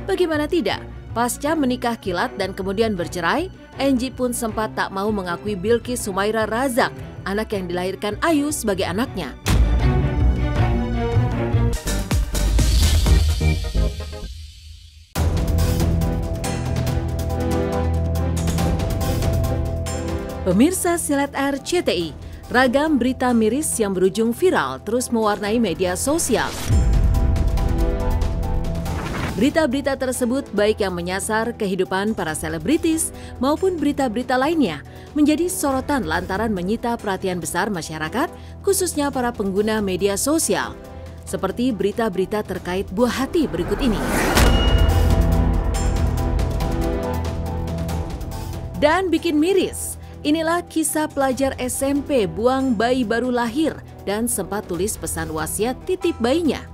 Bagaimana tidak, pasca menikah kilat dan kemudian bercerai, Angie pun sempat tak mau mengakui Bilqis Humaira Razak, anak yang dilahirkan Ayu, sebagai anaknya. Pemirsa Silet RCTI, ragam berita miris yang berujung viral terus mewarnai media sosial. Berita-berita tersebut baik yang menyasar kehidupan para selebritis maupun berita-berita lainnya menjadi sorotan lantaran menyita perhatian besar masyarakat, khususnya para pengguna media sosial. Seperti berita-berita terkait buah hati berikut ini. Dan bikin miris. Inilah kisah pelajar SMP buang bayi baru lahir dan sempat tulis pesan wasiat titip bayinya.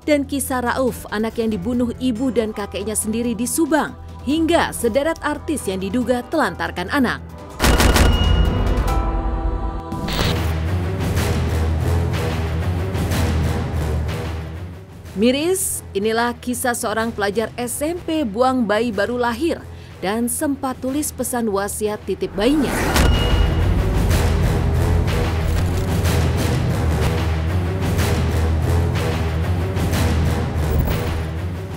Dan kisah Rauf, anak yang dibunuh ibu dan kakeknya sendiri di Subang, hingga sederet artis yang diduga telantarkan anak. Miris, inilah kisah seorang pelajar SMP buang bayi baru lahir dan sempat tulis pesan wasiat titip bayinya.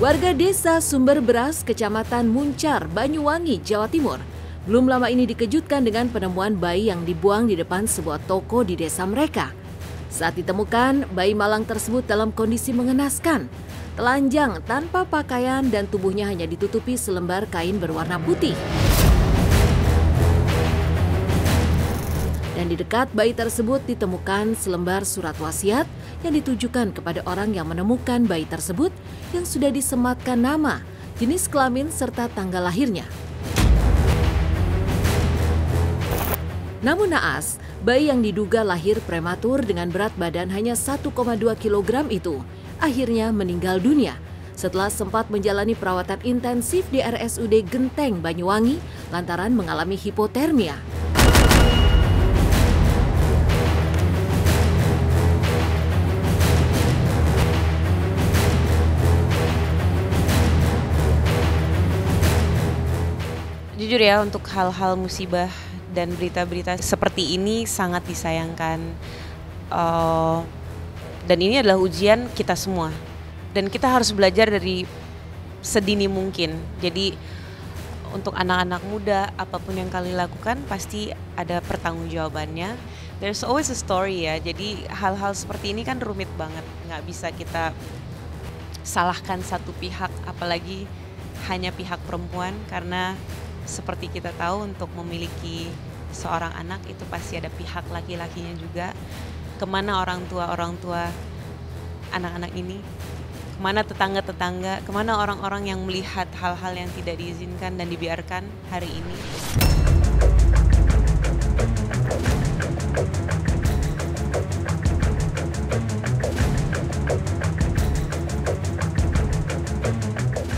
Warga desa Sumber Beras, Kecamatan Muncar, Banyuwangi, Jawa Timur, belum lama ini dikejutkan dengan penemuan bayi yang dibuang di depan sebuah toko di desa mereka. Saat ditemukan, bayi malang tersebut dalam kondisi mengenaskan. Telanjang tanpa pakaian dan tubuhnya hanya ditutupi selembar kain berwarna putih. Dan di dekat bayi tersebut ditemukan selembar surat wasiat yang ditujukan kepada orang yang menemukan bayi tersebut yang sudah disematkan nama, jenis kelamin serta tanggal lahirnya. Namun naas, bayi yang diduga lahir prematur dengan berat badan hanya 1,2 kg itu akhirnya meninggal dunia setelah sempat menjalani perawatan intensif di RSUD Genteng, Banyuwangi lantaran mengalami hipotermia. Jujur ya, untuk hal-hal musibah dan berita-berita seperti ini sangat disayangkan. Dan ini adalah ujian kita semua. Dan kita harus belajar dari sedini mungkin. Jadi untuk anak-anak muda, apapun yang kalian lakukan pasti ada pertanggungjawabannya. There's always a story ya. Jadi hal-hal seperti ini kan rumit banget. Nggak bisa kita salahkan satu pihak, apalagi hanya pihak perempuan. Karena seperti kita tahu, untuk memiliki seorang anak itu pasti ada pihak laki-lakinya juga. Kemana orang tua anak-anak ini, kemana tetangga-tetangga, kemana orang-orang yang melihat hal-hal yang tidak diizinkan dan dibiarkan hari ini.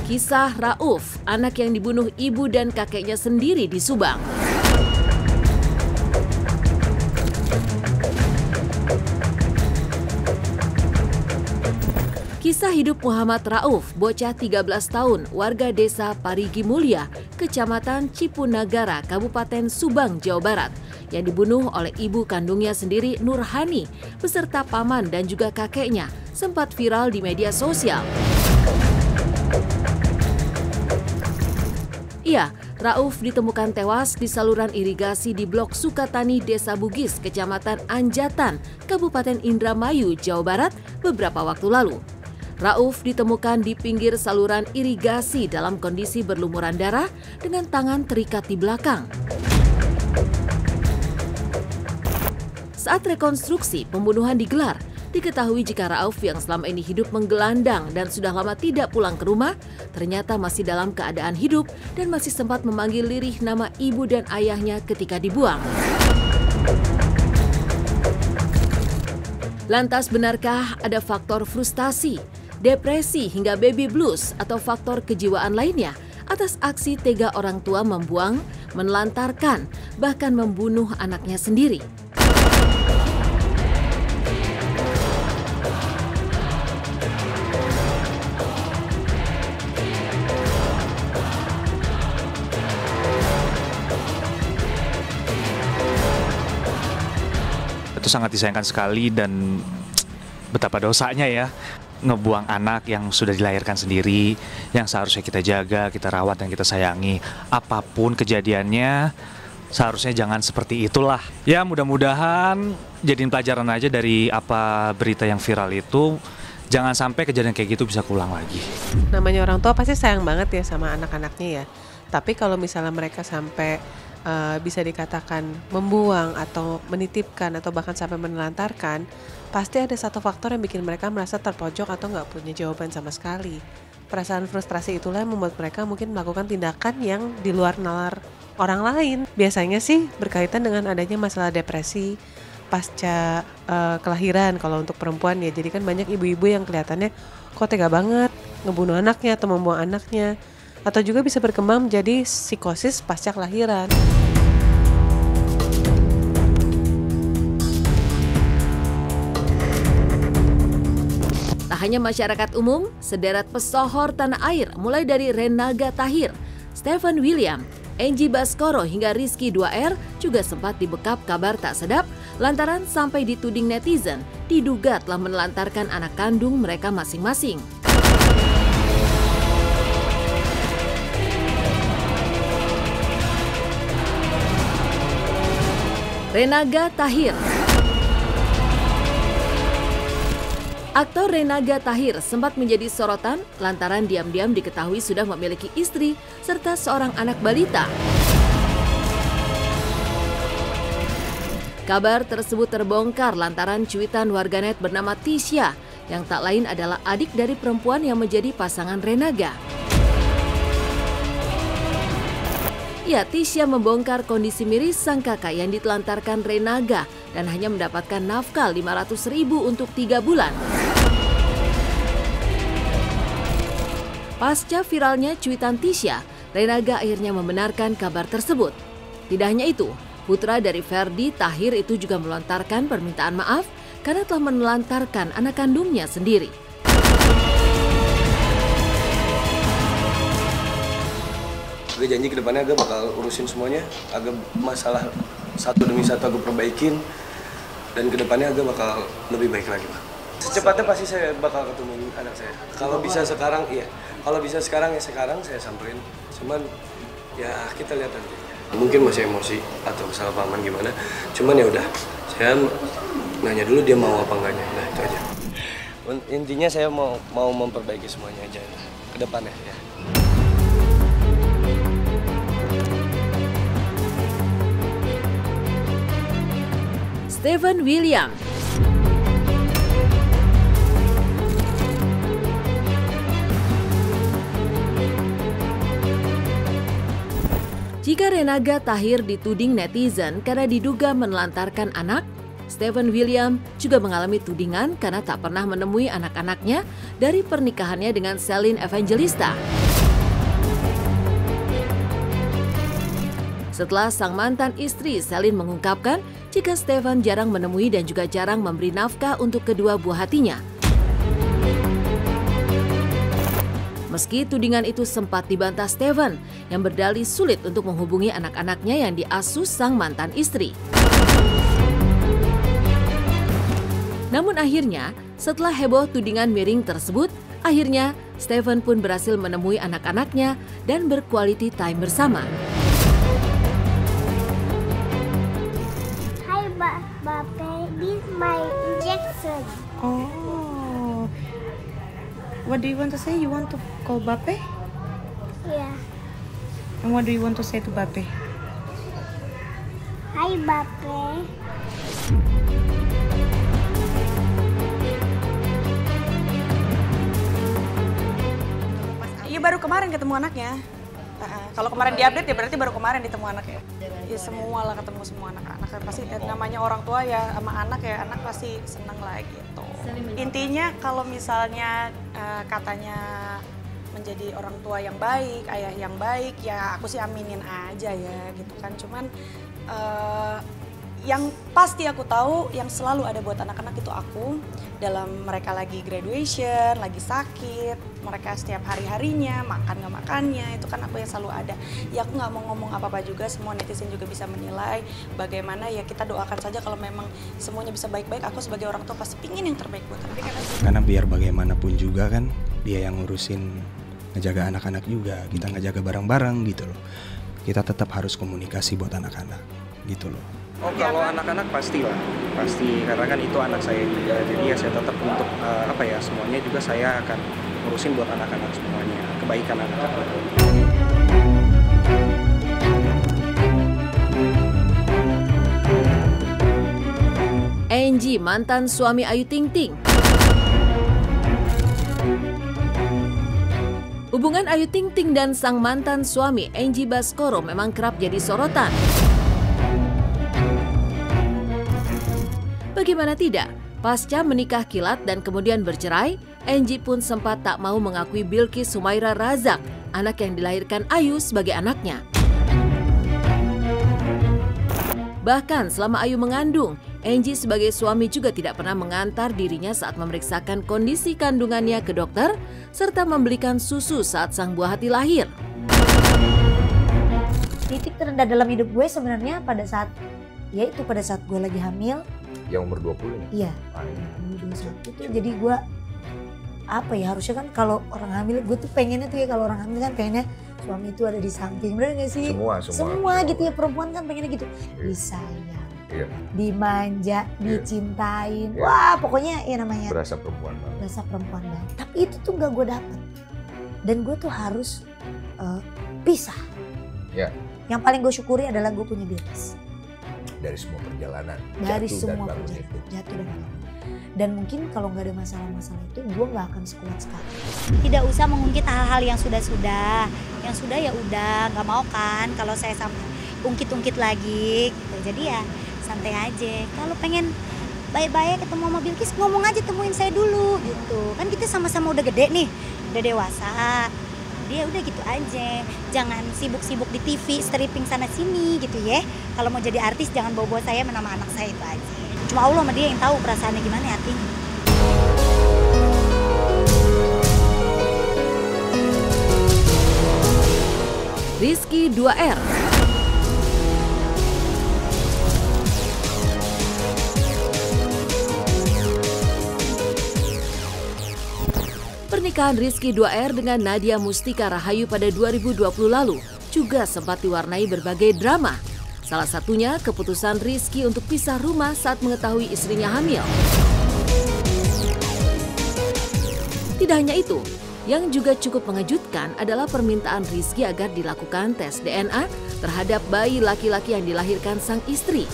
Kisah Rauf, anak yang dibunuh ibu dan kakeknya sendiri di Subang. Kisah hidup Muhammad Rauf, bocah 13 tahun, warga desa Parigi Mulia, Kecamatan Cipunagara, Kabupaten Subang, Jawa Barat, yang dibunuh oleh ibu kandungnya sendiri, Nurhani, beserta paman dan juga kakeknya, sempat viral di media sosial. Iya, Rauf ditemukan tewas di saluran irigasi di Blok Sukatani, Desa Bugis, Kecamatan Anjatan, Kabupaten Indramayu, Jawa Barat, beberapa waktu lalu. Rauf ditemukan di pinggir saluran irigasi dalam kondisi berlumuran darah dengan tangan terikat di belakang. Saat rekonstruksi pembunuhan digelar, diketahui jika Rauf yang selama ini hidup menggelandang dan sudah lama tidak pulang ke rumah, ternyata masih dalam keadaan hidup dan masih sempat memanggil lirih nama ibu dan ayahnya ketika dibuang. Lantas benarkah ada faktor frustasi, depresi hingga baby blues atau faktor kejiwaan lainnya atas aksi tega orang tua membuang, menelantarkan, bahkan membunuh anaknya sendiri? itu sangat disayangkan sekali dan betapa dosanya ya ngebuang anak yang sudah dilahirkan sendiri, yang seharusnya kita jaga, kita rawat dan kita sayangi. Apapun kejadiannya, seharusnya jangan seperti itulah. Ya mudah-mudahan jadiin pelajaran aja dari apa berita yang viral itu. Jangan sampai kejadian kayak gitu bisa keulang lagi. Namanya orang tua pasti sayang banget ya sama anak-anaknya ya. Tapi kalau misalnya mereka sampai bisa dikatakan membuang atau menitipkan atau bahkan sampai menelantarkan, pasti ada satu faktor yang bikin mereka merasa terpojok atau nggak punya jawaban sama sekali. Perasaan frustrasi itulah yang membuat mereka mungkin melakukan tindakan yang di luar nalar orang lain. Biasanya sih berkaitan dengan adanya masalah depresi pasca kelahiran kalau untuk perempuan ya. Jadi kan banyak ibu-ibu yang kelihatannya kok tega banget ngebunuh anaknya atau membuang anaknya. Atau juga bisa berkembang menjadi psikosis pasca kelahiran. Tak hanya masyarakat umum, sederet pesohor tanah air mulai dari Renaga Tahir, Stephen William, Angie Baskoro hingga Rizky 2R juga sempat dibekap kabar tak sedap lantaran sampai dituding netizen diduga telah menelantarkan anak kandung mereka masing-masing. Renaga Tahir. Aktor Renaga Tahir sempat menjadi sorotan lantaran diam-diam diketahui sudah memiliki istri serta seorang anak balita. Kabar tersebut terbongkar lantaran cuitan warganet bernama Tisha yang tak lain adalah adik dari perempuan yang menjadi pasangan Renaga. Ya, Tisha membongkar kondisi miris sang kakak yang ditelantarkan Renaga dan hanya mendapatkan nafkah 500.000 untuk 3 bulan. Pasca viralnya cuitan Tisha, Renaga akhirnya membenarkan kabar tersebut. Tidak hanya itu, putra dari Ferdi, Tahir itu juga melontarkan permintaan maaf karena telah menelantarkan anak kandungnya sendiri. Gue janji ke depannya gue bakal urusin semuanya, agak masalah satu demi satu gue perbaikin, dan ke depannya gue bakal lebih baik lagi, Pak. Secepatnya pasti saya bakal ketemu anak saya. Kalau bisa sekarang, iya. Kalau bisa sekarang ya sekarang saya samperin. Cuman ya kita lihat nanti. Mungkin masih emosi atau kesalahpahaman gimana. Cuman ya udah, saya nanya dulu dia mau apa enggaknya. Nah itu aja. Intinya saya mau memperbaiki semuanya aja ke depannya ya. Stephen William. Jika Renaga Tahir dituding netizen karena diduga menelantarkan anak, Stephen William juga mengalami tudingan karena tak pernah menemui anak-anaknya dari pernikahannya dengan Celine Evangelista. Setelah sang mantan istri Celine mengungkapkan jika Stephen jarang menemui dan juga jarang memberi nafkah untuk kedua buah hatinya. Meski tudingan itu sempat dibantah Stephen yang berdalih sulit untuk menghubungi anak-anaknya yang diasuh sang mantan istri. Namun akhirnya, setelah heboh tudingan miring tersebut, akhirnya Stephen pun berhasil menemui anak-anaknya dan berquality time bersama. Bape, this my injection. Oh, what do you want to say? You want to call Bape? Yeah. And what do you want to say to Bape? Hi, Bape. Iya baru kemarin ketemu anaknya. Kalau kemarin diupdate ya berarti baru kemarin ditemu anaknya. Ya semua lah ketemu semua anak-anak. Pasti namanya orang tua ya sama anak ya anak pasti seneng lah gitu. Intinya kalau misalnya katanya menjadi orang tua yang baik, ayah yang baik ya aku sih aminin aja ya gitu kan. Cuman Yang pasti aku tahu yang selalu ada buat anak-anak itu aku. Dalam mereka lagi graduation, lagi sakit, mereka setiap hari-harinya, makan gak makannya, itu kan aku yang selalu ada. Ya aku gak mau ngomong apa-apa juga, semua netizen juga bisa menilai bagaimana, ya kita doakan saja kalau memang semuanya bisa baik-baik. Aku sebagai orang tua pasti pingin yang terbaik buat anak. Karena biar bagaimanapun juga kan dia yang ngurusin ngejaga anak-anak juga, kita ngejaga bareng-bareng gitu loh. Kita tetap harus komunikasi buat anak-anak gitu loh. Oh kalau anak-anak pasti karena kan itu anak saya juga, jadi ya saya tetap untuk semuanya juga saya akan ngurusin buat anak-anak semuanya, kebaikan anak-anak. Angie, mantan suami Ayu Ting Ting. Hubungan Ayu Ting Ting dan sang mantan suami Angie Baskoro memang kerap jadi sorotan. Bagaimana tidak, pasca menikah kilat dan kemudian bercerai, Angie pun sempat tak mau mengakui Bilqis Humaira Razak, anak yang dilahirkan Ayu sebagai anaknya. Bahkan selama Ayu mengandung, Angie sebagai suami juga tidak pernah mengantar dirinya saat memeriksakan kondisi kandungannya ke dokter, serta membelikan susu saat sang buah hati lahir. Titik terendah dalam hidup gue sebenarnya pada saat gue lagi hamil. Yang umur 20 nih? Iya, umur 21 tuh jadi gue harusnya kan kalau orang hamil, gue tuh pengennya tuh ya kalau orang hamil kan pengennya suami itu ada di samping, bener gak sih? Semua gitu ya, perempuan kan pengennya gitu, disayang, dimanja, dicintain, wah pokoknya ya namanya berasa perempuan banget. Tapi itu tuh gak gue dapet, dan gue tuh harus pisah. Yang paling gue syukuri adalah gue punya Bilqis. Dari semua perjalanan, jatuh dan bangun. Dan mungkin kalau nggak ada masalah-masalah itu, gue nggak akan sekuat sekarang. Tidak usah mengungkit hal-hal yang sudah ya udah, nggak mau kan kalau saya sampai ungkit-ungkit lagi gitu. Jadi ya santai aja. Kalau pengen baik-baik ketemu sama Bilqis, ngomong aja, temuin saya dulu gitu. Kan kita sama-sama udah gede nih, udah dewasa. Dia udah gitu aja, jangan sibuk-sibuk di TV, stripping sana sini gitu ya. Kalau mau jadi artis jangan bawa-bawa saya sama anak saya itu aja. Cuma Allah sama dia yang tahu perasaannya gimana hatinya. Rizky 2R. Pernikahan Rizky 2R dengan Nadia Mustika Rahayu pada 2020 lalu juga sempat diwarnai berbagai drama. Salah satunya keputusan Rizky untuk pisah rumah saat mengetahui istrinya hamil. Tidak hanya itu, yang juga cukup mengejutkan adalah permintaan Rizky agar dilakukan tes DNA terhadap bayi laki-laki yang dilahirkan sang istri.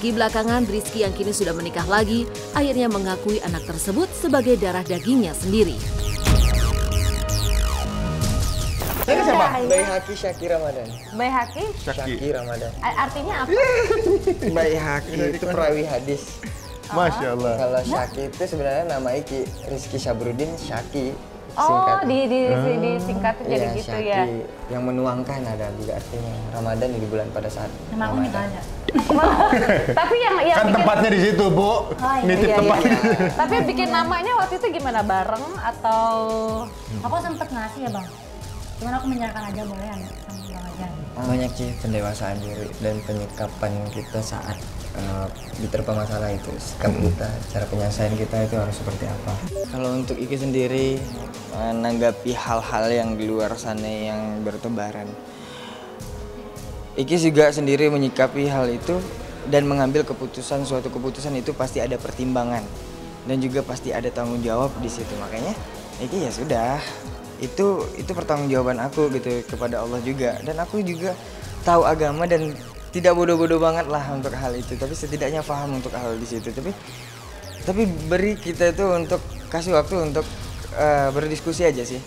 Meski belakangan Rizky yang kini sudah menikah lagi, akhirnya mengakui anak tersebut sebagai darah dagingnya sendiri. Saya siapa? Bayi Haki Syaki Ramadan. Bayi Haki? Syaki Ramadan. Artinya apa? Bayi Haki itu perawi hadis. Masya Allah. Kalau Syaki itu sebenarnya nama Iki, Rizky Syabruddin Syaki. Oh, disingkat jadi iya, gitu Syaki, ya. yang menuangkan ada juga artinya. Ramadan di bulan pada saat Nama aku nggak ada. Tapi yang kan bikin... tempatnya di situ, Bu. Nitip tempatnya. Tapi bikin namanya waktu itu gimana, bareng atau? Aku sempet ngasih ya Bang. Cuman aku menyerahkan aja, boleh aja. Banyak sih pendewasaan diri dan penyikapan kita saat diterpa masalah itu, sikap kita, cara penyelesaian kita itu harus seperti apa. Kalau untuk Iki sendiri menanggapi hal-hal yang di luar sana yang bertebaran, Iki juga sendiri menyikapi hal itu dan mengambil keputusan, suatu keputusan itu pasti ada pertimbangan dan juga pasti ada tanggung jawab di situ. Makanya Iki ya sudah, itu pertanggungjawaban aku gitu kepada Allah juga, dan aku juga tahu agama dan tidak bodoh-bodoh banget lah untuk hal itu, tapi setidaknya paham untuk hal di situ. Tapi beri kita itu untuk kasih waktu untuk berdiskusi aja sih.